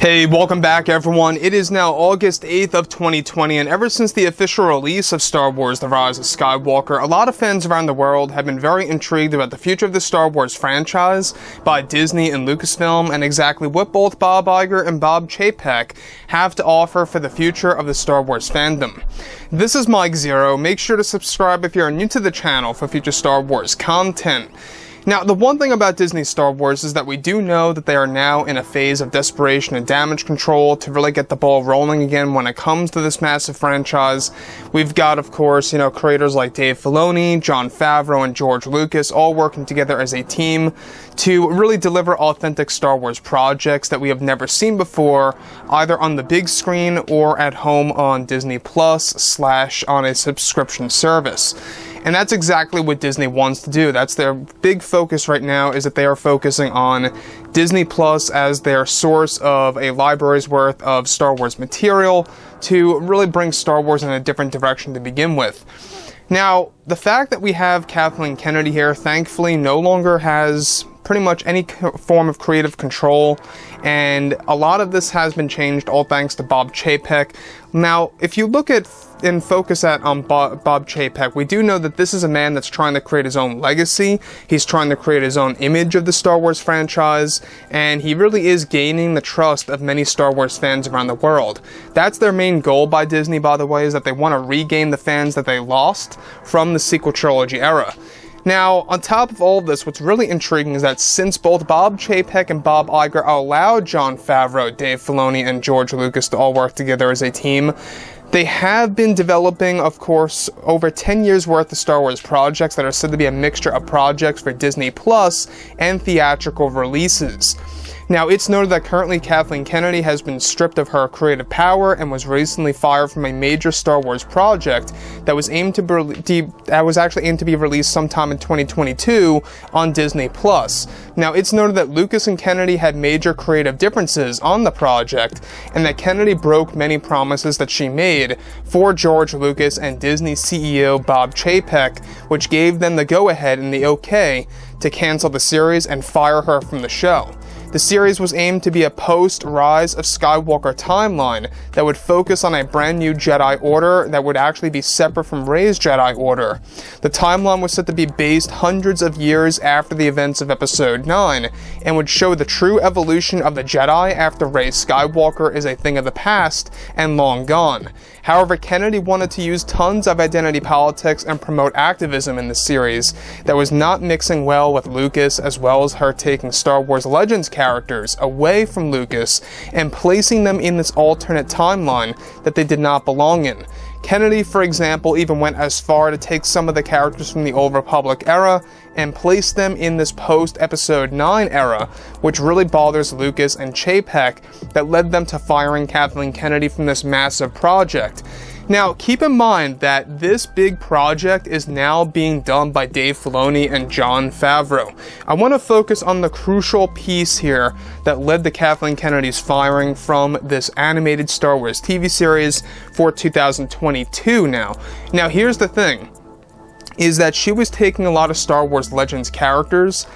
Hey, welcome back everyone. It is now August 8th of 2020, and ever since the official release of Star Wars: The Rise of Skywalker, a lot of fans around the world have been very intrigued about the future of the Star Wars franchise by Disney and Lucasfilm, and exactly what both Bob Iger and Bob Chapek have to offer for the future of the Star Wars fandom. This is Mike Zero. Make sure to subscribe if you're new to the channel for future Star Wars content. Now, the one thing about Disney's Star Wars is that we do know that they are now in a phase of desperation and damage control to really get the ball rolling again when it comes to this massive franchise. We've got, of course, creators like Dave Filoni, Jon Favreau, and George Lucas all working together as a team to really deliver authentic Star Wars projects that we have never seen before, either on the big screen or at home on Disney Plus / on a subscription service. And that's exactly what Disney wants to do. That's their big focus right now, is that they are focusing on Disney Plus as their source of a library's worth of Star Wars material to really bring Star Wars in a different direction to begin with. Now, the fact that we have Kathleen Kennedy here, thankfully, no longer has pretty much any form of creative control, and a lot of this has been changed, all thanks to Bob Chapek. Now, if you look at and focus on Bob Chapek, we do know that this is a man that's trying to create his own legacy. He's trying to create his own image of the Star Wars franchise, and he really is gaining the trust of many Star Wars fans around the world. That's their main goal by Disney, by the way, is that they want to regain the fans that they lost from the sequel trilogy era. Now, on top of all of this, what's really intriguing is that since both Bob Chapek and Bob Iger allowed Jon Favreau, Dave Filoni, and George Lucas to all work together as a team, they have been developing, of course, over 10 years worth of Star Wars projects that are said to be a mixture of projects for Disney Plus and theatrical releases. Now, it's noted that currently Kathleen Kennedy has been stripped of her creative power and was recently fired from a major Star Wars project that was actually aimed to be released sometime in 2022 on Disney Plus. Now, it's noted that Lucas and Kennedy had major creative differences on the project, and that Kennedy broke many promises that she made for George Lucas and Disney CEO Bob Chapek, which gave them the go-ahead and the okay to cancel the series and fire her from the show. The series was aimed to be a post-Rise of Skywalker timeline that would focus on a brand new Jedi Order that would actually be separate from Rey's Jedi Order. The timeline was said to be based hundreds of years after the events of Episode 9 and would show the true evolution of the Jedi after Rey Skywalker is a thing of the past and long gone. However, Kennedy wanted to use tons of identity politics and promote activism in the series that was not mixing well with Lucas, as well as her taking Star Wars Legends characters away from Lucas and placing them in this alternate timeline that they did not belong in. Kennedy, for example, even went as far to take some of the characters from the Old Republic era and place them in this post-Episode 9 era, which really bothers Lucas and Chapek, that led them to firing Kathleen Kennedy from this massive project. Now, keep in mind that this big project is now being done by Dave Filoni and Jon Favreau. I want to focus on the crucial piece here that led to Kathleen Kennedy's firing from this animated Star Wars TV series for 2022 now. Now, here's the thing, is that she was taking a lot of Star Wars Legends characters,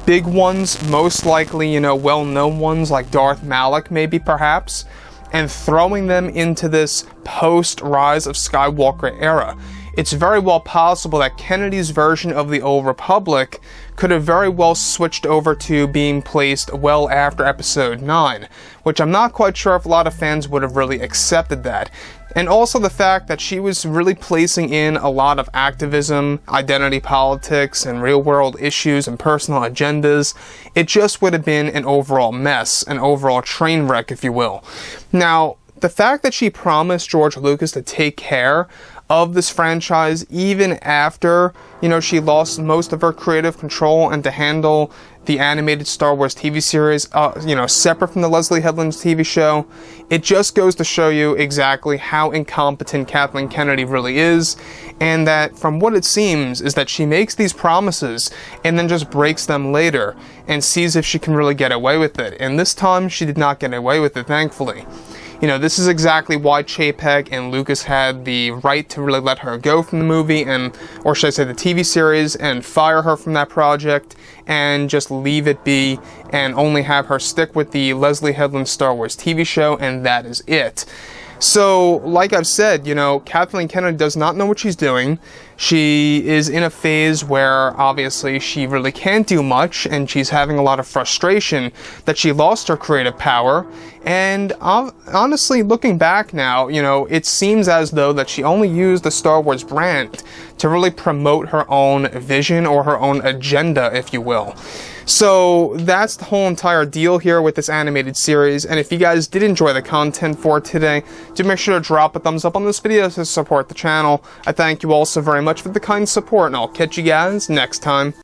big ones, most likely, well-known ones like Darth Malak maybe perhaps, and throwing them into this post-Rise of Skywalker era. It's very well possible that Kennedy's version of the Old Republic could have very well switched over to being placed well after Episode 9, which I'm not quite sure if a lot of fans would have really accepted that. And also the fact that she was really placing in a lot of activism, identity politics, and real-world issues and personal agendas. It just would have been an overall mess, an overall train wreck, if you will. Now, the fact that she promised George Lucas to take care of this franchise even after, she lost most of her creative control, and to handle the animated Star Wars TV series, separate from the Leslie Headland's TV show, it just goes to show you exactly how incompetent Kathleen Kennedy really is, and that from what it seems is that she makes these promises and then just breaks them later and sees if she can really get away with it. And this time she did not get away with it, thankfully. You know, this is exactly why Chapek and Lucas had the right to really let her go from the movie, or should I say the TV series, and fire her from that project, and just leave it be, and only have her stick with the Leslie Headland Star Wars TV show, and that is it. So, like I've said, you know, Kathleen Kennedy does not know what she's doing. She is in a phase where, obviously, she really can't do much, and she's having a lot of frustration that she lost her creative power. And honestly, looking back now, you know, it seems as though that she only used the Star Wars brand to really promote her own vision, or her own agenda, if you will. So that's the whole entire deal here with this animated series, and if you guys did enjoy the content for today, do make sure to drop a thumbs up on this video to support the channel. I thank you all so very much for the kind support, and I'll catch you guys next time.